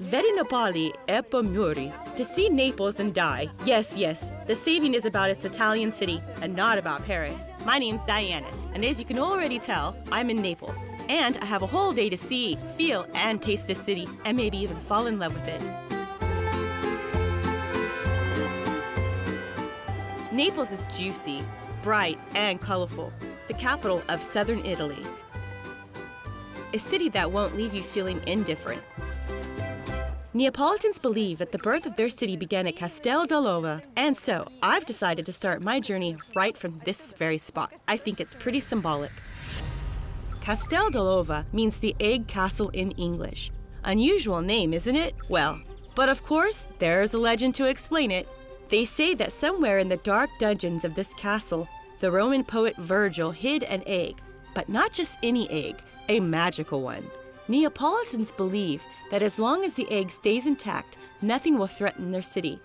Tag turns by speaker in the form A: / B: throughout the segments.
A: Vedi Napoli e poi muri. To see Naples and die. Yes, yes, the saving is about its Italian city and not about Paris. My name's Diana, and as you can already tell, I'm in Naples. And I have a whole day to see, feel, and taste this city, and maybe even fall in love with it. Naples is juicy, bright, and colorful. The capital of southern Italy. A city that won't leave you feeling indifferent. Neapolitans believe that the birth of their city began at Castel dell'Ovo, and so I've decided to start my journey right from this very spot. I think it's pretty symbolic. Castel dell'Ovo means the egg castle in English. Unusual name, isn't it? Well, but of course, there's a legend to explain it. They say that somewhere in the dark dungeons of this castle, the Roman poet Virgil hid an egg, but not just any egg, a magical one. Neapolitans believe that as long as the egg stays intact, nothing will threaten their city.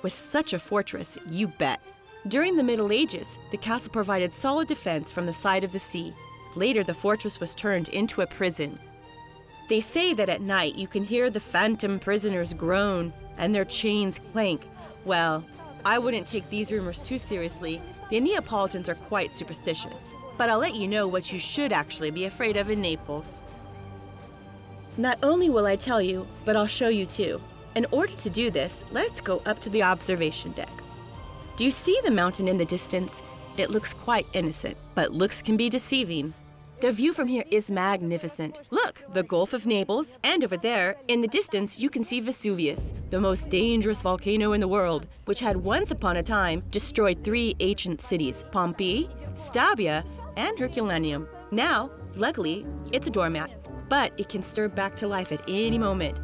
A: With such a fortress, you bet. During the Middle Ages, the castle provided solid defense from the side of the sea. Later, the fortress was turned into a prison. They say that at night you can hear the phantom prisoners groan and their chains clank. Well, I wouldn't take these rumors too seriously. The Neapolitans are quite superstitious. But I'll let you know what you should actually be afraid of in Naples. Not only will I tell you, but I'll show you too. In order to do this, let's go up to the observation deck. Do you see the mountain in the distance? It looks quite innocent, but looks can be deceiving. The view from here is magnificent. Look, the Gulf of Naples, and over there, in the distance, you can see Vesuvius, the most dangerous volcano in the world, which had once upon a time destroyed 3 ancient cities, Pompeii, Stabia, and Herculaneum. Now, luckily, it's a doormat, but it can stir back to life at any moment.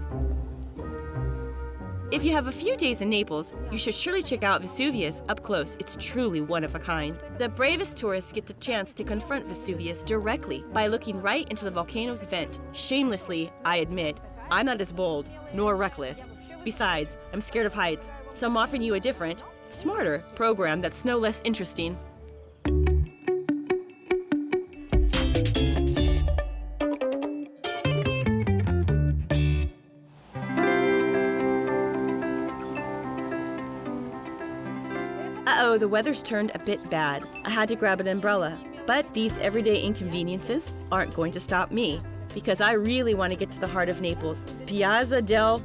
A: If you have a few days in Naples, you should surely check out Vesuvius up close. It's truly one of a kind. The bravest tourists get the chance to confront Vesuvius directly by looking right into the volcano's vent. Shamelessly, I admit, I'm not as bold nor reckless. Besides, I'm scared of heights, so I'm offering you a different, smarter program that's no less interesting. Uh-oh, the weather's turned a bit bad. I had to grab an umbrella. But these everyday inconveniences aren't going to stop me, because I really want to get to the heart of Naples. Piazza del...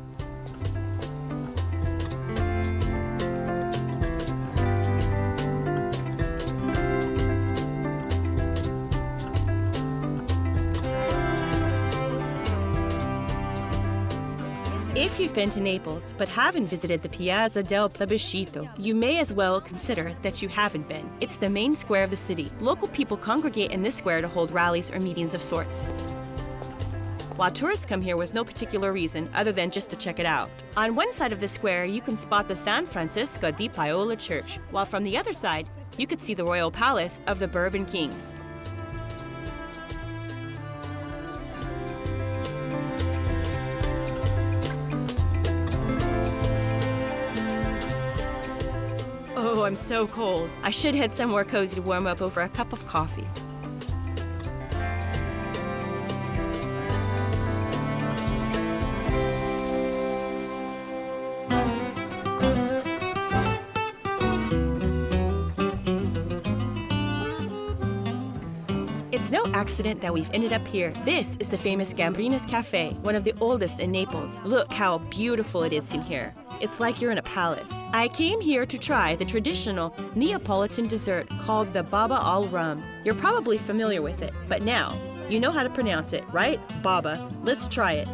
A: If you've been to Naples but haven't visited the Piazza del Plebiscito, you may as well consider that you haven't been. It's the main square of the city. Local people congregate in this square to hold rallies or meetings of sorts, while tourists come here with no particular reason other than just to check it out. On one side of the square, you can spot the San Francisco di Paola Church, while from the other side, you could see the royal palace of the Bourbon Kings. Oh, I'm so cold. I should head somewhere cozy to warm up over a cup of coffee. It's no accident that we've ended up here. This is the famous Gambrina's Cafe, one of the oldest in Naples. Look how beautiful it is in here. It's like you're in a palace. I came here to try the traditional Neapolitan dessert called the baba al rum. You're probably familiar with it, but now you know how to pronounce it, right? Baba. Let's try it.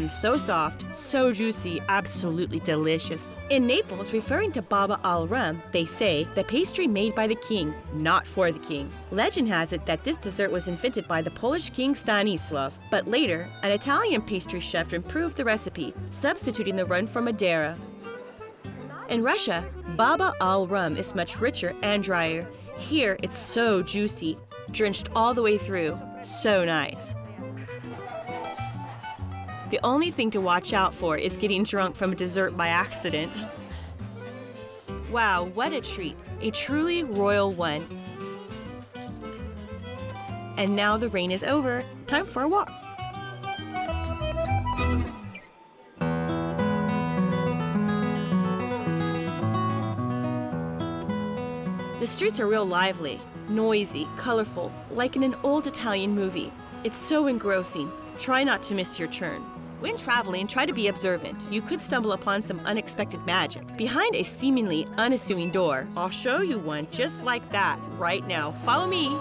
A: So soft, so juicy, absolutely delicious. In Naples, referring to baba al rum, they say the pastry made by the king, not for the king. Legend has it that this dessert was invented by the Polish king Stanislav, but later, an Italian pastry chef improved the recipe, substituting the rum from Madeira. In Russia, baba al rum is much richer and drier. Here, it's so juicy, drenched all the way through. So nice. The only thing to watch out for is getting drunk from a dessert by accident. Wow, what a treat. A truly royal one. And now the rain is over. Time for a walk. The streets are real lively, noisy, colorful, like in an old Italian movie. It's so engrossing. Try not to miss your turn. When traveling, try to be observant. You could stumble upon some unexpected magic. Behind a seemingly unassuming door, I'll show you one just like that right now. Follow me.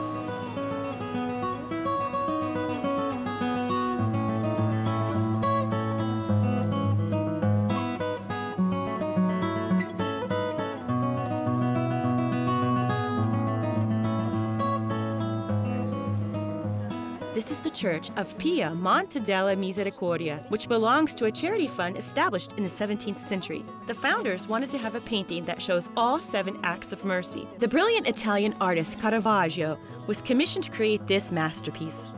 A: This is the Church of Pia Monte della Misericordia, which belongs to a charity fund established in the 17th century. The founders wanted to have a painting that shows all 7 acts of mercy. The brilliant Italian artist Caravaggio was commissioned to create this masterpiece.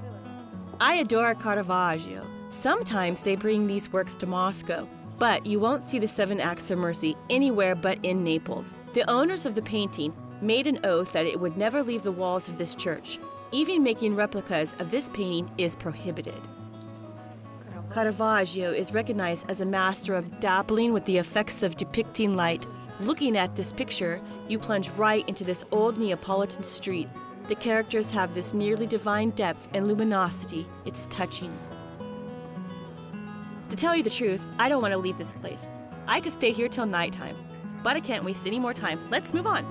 A: I adore Caravaggio. Sometimes they bring these works to Moscow, but you won't see the 7 acts of mercy anywhere but in Naples. The owners of the painting made an oath that it would never leave the walls of this church. Even making replicas of this painting is prohibited. Caravaggio is recognized as a master of dabbling with the effects of depicting light. Looking at this picture, you plunge right into this old Neapolitan street. The characters have this nearly divine depth and luminosity. It's touching. To tell you the truth, I don't want to leave this place. I could stay here till nighttime, but I can't waste any more time. Let's move on.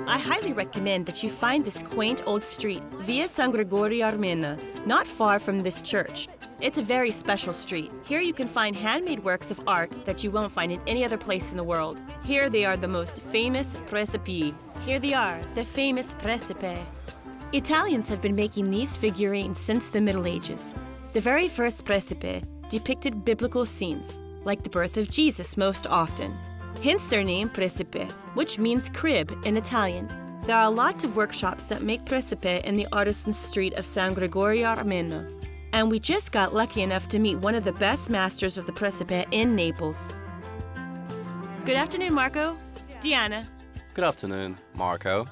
A: I highly recommend that you find this quaint old street, Via San Gregorio Armeno, not far from this church. It's a very special street. Here you can find handmade works of art that you won't find in any other place in the world. Here they are the most famous precipi. Here they are, the famous precipe. Italians have been making these figurines since the Middle Ages. The very first precipe depicted biblical scenes, like the birth of Jesus most often. Hence their name Precipe, which means crib in Italian. There are lots of workshops that make Precipe in the artisan street of San Gregorio Armeno. And we just got lucky enough to meet one of the best masters of the Precipe in Naples. Good afternoon, Marco. Diana.
B: Good afternoon, Marco.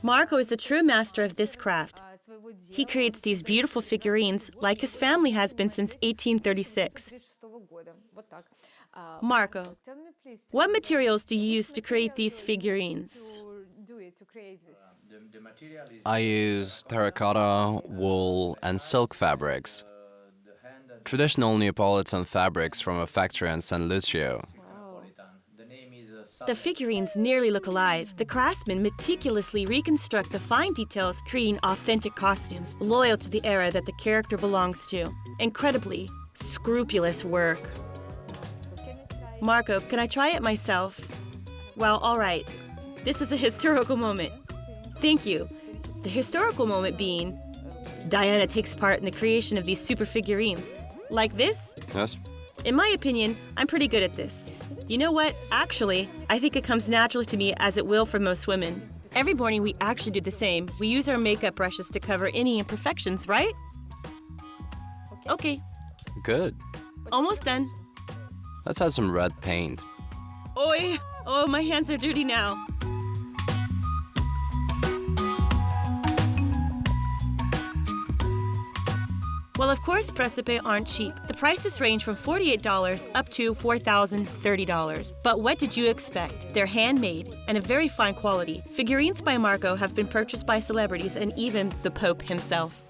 A: Marco is a true master of this craft. He creates these beautiful figurines like his family has been since 1836. Marco, what materials do you use to create these figurines?
B: I use terracotta, wool, and silk fabrics. Traditional Neapolitan fabrics from a factory in San Lucio.
A: The figurines nearly look alive. The craftsmen meticulously reconstruct the fine details, creating authentic costumes, loyal to the era that the character belongs to. Incredibly scrupulous work. Marco, can I try it myself? Well, all right. This is a historical moment. Thank you. The historical moment being, Diana takes part in the creation of these super figurines. Like this?
B: Yes?
A: In my opinion, I'm pretty good at this. You know what? Actually, I think it comes naturally to me as it will for most women. Every morning we actually do the same. We use our makeup brushes to cover any imperfections, right? Okay.
B: Good.
A: Almost done.
B: Let's add some red paint.
A: Oi! Oh, my hands are dirty now. Well, of course, Precipe aren't cheap. The prices range from $48 up to $4,030. But what did you expect? They're handmade and of very fine quality. Figurines by Marco have been purchased by celebrities and even the Pope himself.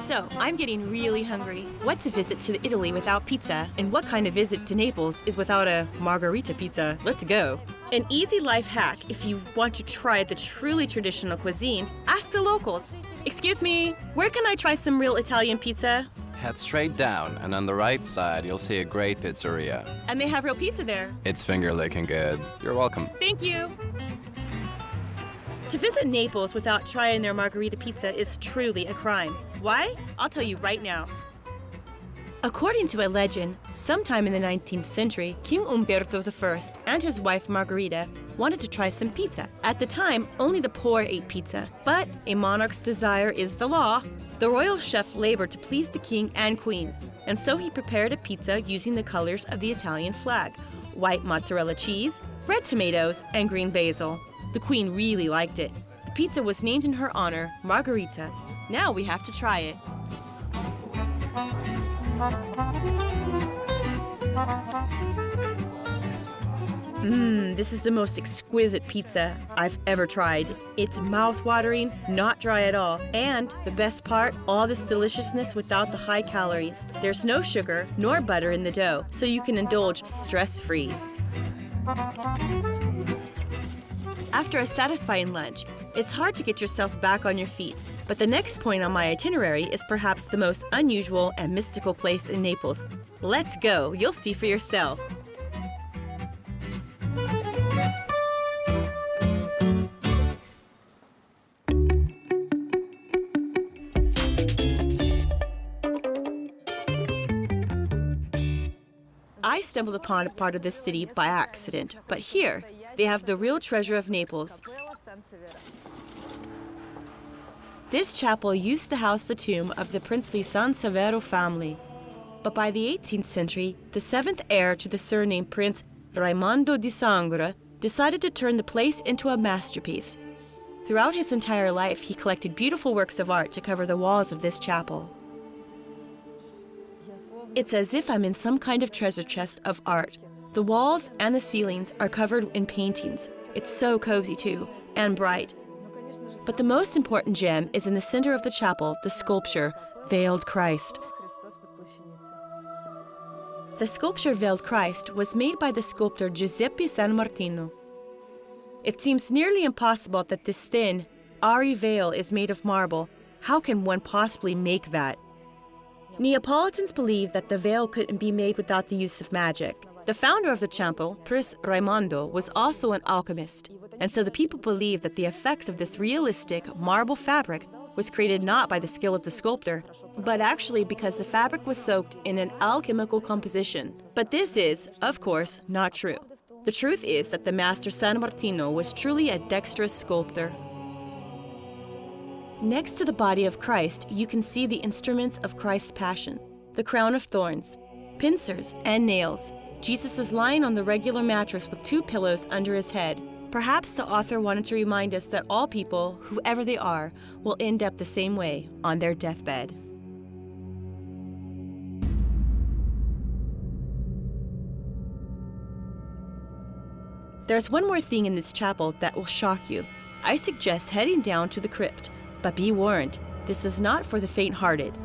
A: So, I'm getting really hungry. What's a visit to Italy without pizza? And what kind of visit to Naples is without a margherita pizza? Let's go. An easy life hack if you want to try the truly traditional cuisine, ask the locals. Excuse me, where can I try some real Italian pizza?
B: Head straight down, and on the right side, you'll see a great pizzeria.
A: And they have real pizza there.
B: It's finger-licking good. You're welcome.
A: Thank you. To visit Naples without trying their margherita pizza is truly a crime. Why? I'll tell you right now. According to a legend, sometime in the 19th century, King Umberto I and his wife Margherita wanted to try some pizza. At the time, only the poor ate pizza, but a monarch's desire is the law. The royal chef labored to please the king and queen, and so he prepared a pizza using the colors of the Italian flag: white mozzarella cheese, red tomatoes, and green basil. The queen really liked it. The pizza was named in her honor, Margherita. Now we have to try it. This is the most exquisite pizza I've ever tried. It's mouth-watering, not dry at all. And the best part, all this deliciousness without the high calories. There's no sugar nor butter in the dough, so you can indulge stress-free. After a satisfying lunch, it's hard to get yourself back on your feet. But the next point on my itinerary is perhaps the most unusual and mystical place in Naples. Let's go, you'll see for yourself. I stumbled upon a part of this city by accident, but here they have the real treasure of Naples. This chapel used to house the tomb of the princely Sansevero family. But by the 18th century, the seventh heir to the surname Prince Raimondo di Sangra decided to turn the place into a masterpiece. Throughout his entire life, he collected beautiful works of art to cover the walls of this chapel. It's as if I'm in some kind of treasure chest of art. The walls and the ceilings are covered in paintings. It's so cozy too, and bright. But the most important gem is in the center of the chapel, the sculpture, Veiled Christ. The sculpture Veiled Christ was made by the sculptor Giuseppe San Martino. It seems nearly impossible that this thin, airy veil is made of marble. How can one possibly make that? Neapolitans believe that the veil couldn't be made without the use of magic. The founder of the chapel, Prince Raimondo, was also an alchemist, and so the people believe that the effect of this realistic marble fabric was created not by the skill of the sculptor, but actually because the fabric was soaked in an alchemical composition. But this is, of course, not true. The truth is that the master San Martino was truly a dexterous sculptor. Next to the body of Christ, you can see the instruments of Christ's passion, the crown of thorns, pincers, and nails. Jesus is lying on the regular mattress with 2 pillows under his head. Perhaps the author wanted to remind us that all people, whoever they are, will end up the same way, on their deathbed. There's one more thing in this chapel that will shock you. I suggest heading down to the crypt. But be warned, this is not for the faint-hearted.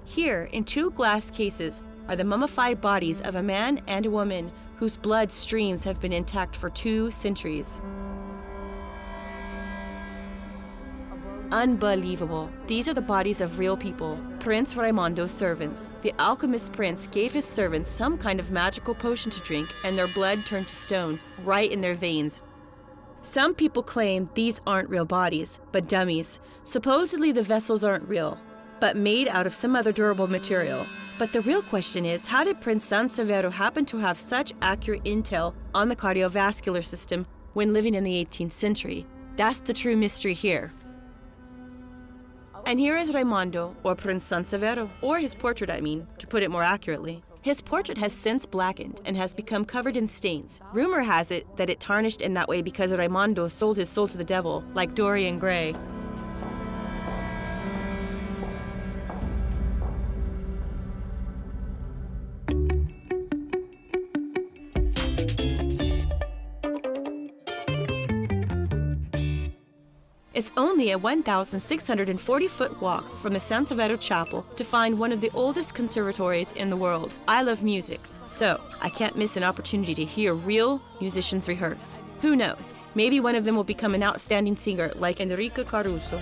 A: Here, in 2 glass cases, are the mummified bodies of a man and a woman whose blood streams have been intact for 2 centuries. Unbelievable. These are the bodies of real people, Prince Raimondo's servants. The alchemist prince gave his servants some kind of magical potion to drink, and their blood turned to stone right in their veins. Some people claim these aren't real bodies, but dummies. Supposedly the vessels aren't real, but made out of some other durable material. But the real question is, how did Prince Sansevero happen to have such accurate intel on the cardiovascular system when living in the 18th century? That's the true mystery here. And here is Raimondo, or Prince Sansevero, or his portrait to put it more accurately. His portrait has since blackened and has become covered in stains. Rumor has it that it tarnished in that way because Raimondo sold his soul to the devil, like Dorian Gray. It's only a 1,640-foot walk from the Sansevero Chapel to find one of the oldest conservatories in the world. I love music, so I can't miss an opportunity to hear real musicians rehearse. Who knows, maybe one of them will become an outstanding singer like Enrico Caruso.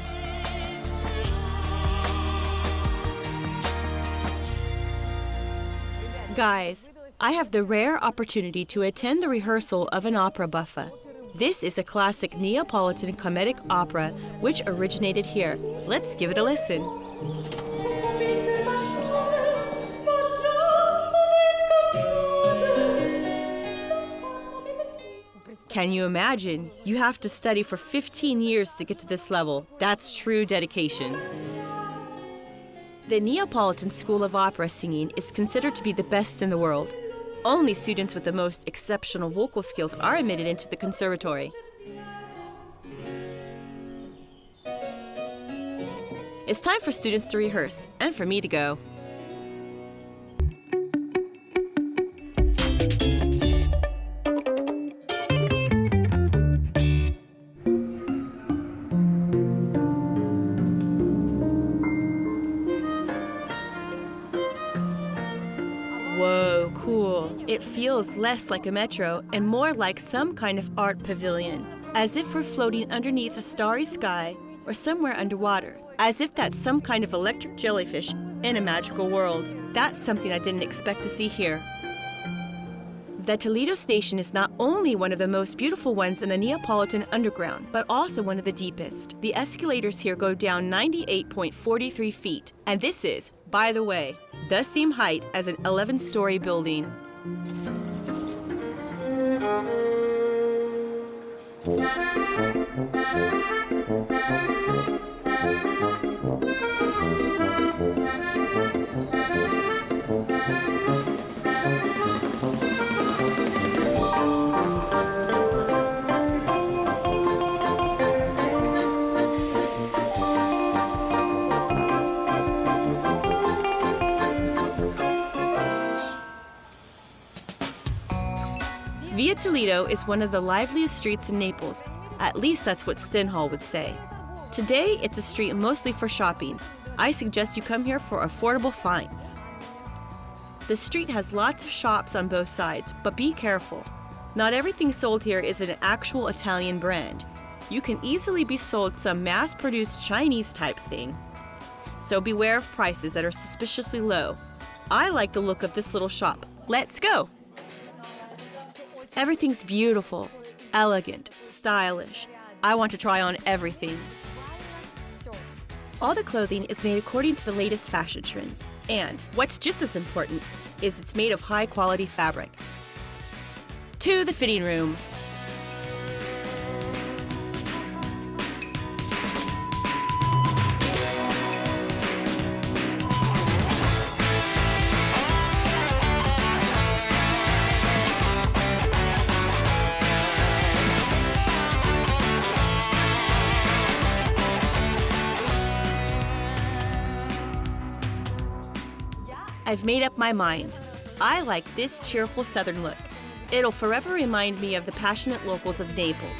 A: Guys, I have the rare opportunity to attend the rehearsal of an opera buffa. This is a classic Neapolitan comedic opera which originated here. Let's give it a listen. Can you imagine? You have to study for 15 years to get to this level. That's true dedication. The Neapolitan School of Opera Singing is considered to be the best in the world. Only students with the most exceptional vocal skills are admitted into the conservatory. It's time for students to rehearse, and for me to go. Whoa, cool. It feels less like a metro and more like some kind of art pavilion, as if we're floating underneath a starry sky or somewhere underwater, as if that's some kind of electric jellyfish in a magical world. That's something I didn't expect to see here. The Toledo station is not only one of the most beautiful ones in the Neapolitan underground, but also one of the deepest. The escalators here go down 98.43 feet, and this is, by the way, the same height as an 11-story building. Via Toledo is one of the liveliest streets in Naples. At least that's what Stenhall would say. Today, it's a street mostly for shopping. I suggest you come here for affordable finds. The street has lots of shops on both sides, but be careful. Not everything sold here is an actual Italian brand. You can easily be sold some mass-produced Chinese type thing. So beware of prices that are suspiciously low. I like the look of this little shop. Let's go! Everything's beautiful, elegant, stylish. I want to try on everything. All the clothing is made according to the latest fashion trends. And what's just as important is it's made of high-quality fabric. To the fitting room. I've made up my mind. I like this cheerful Southern look. It'll forever remind me of the passionate locals of Naples.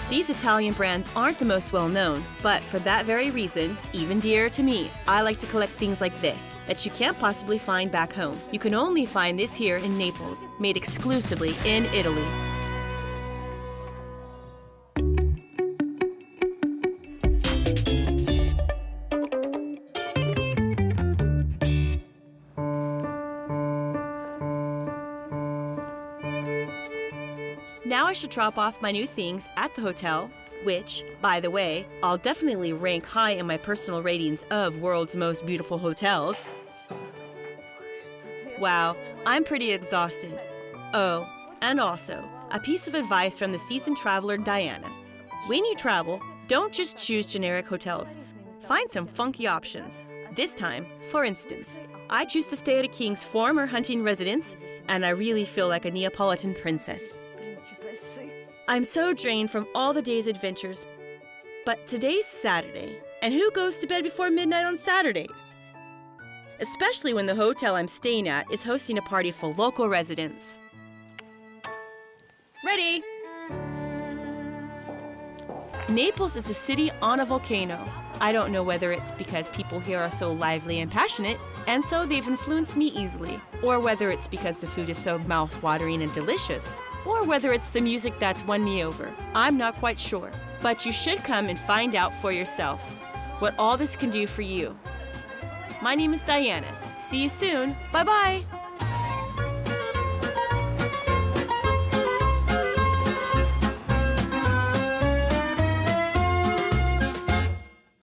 A: These Italian brands aren't the most well-known, but for that very reason, even dearer to me, I like to collect things like this that you can't possibly find back home. You can only find this here in Naples, made exclusively in Italy. Now I should drop off my new things at the hotel, which, by the way, I'll definitely rank high in my personal ratings of world's most beautiful hotels. Wow, I'm pretty exhausted. Oh, and also, a piece of advice from the seasoned traveler Diana. When you travel, don't just choose generic hotels. Find some funky options. This time, for instance, I choose to stay at a king's former hunting residence, and I really feel like a Neapolitan princess. I'm so drained from all the day's adventures, but today's Saturday, and who goes to bed before midnight on Saturdays? Especially when the hotel I'm staying at is hosting a party for local residents. Ready! Naples is a city on a volcano. I don't know whether it's because people here are so lively and passionate, and so they've influenced me easily, or whether it's because the food is so mouth-watering and delicious. or whether it's the music that's won me over. I'm not quite sure, but you should come and find out for yourself what all this can do for you. My name is Diana. See you soon. Bye-bye.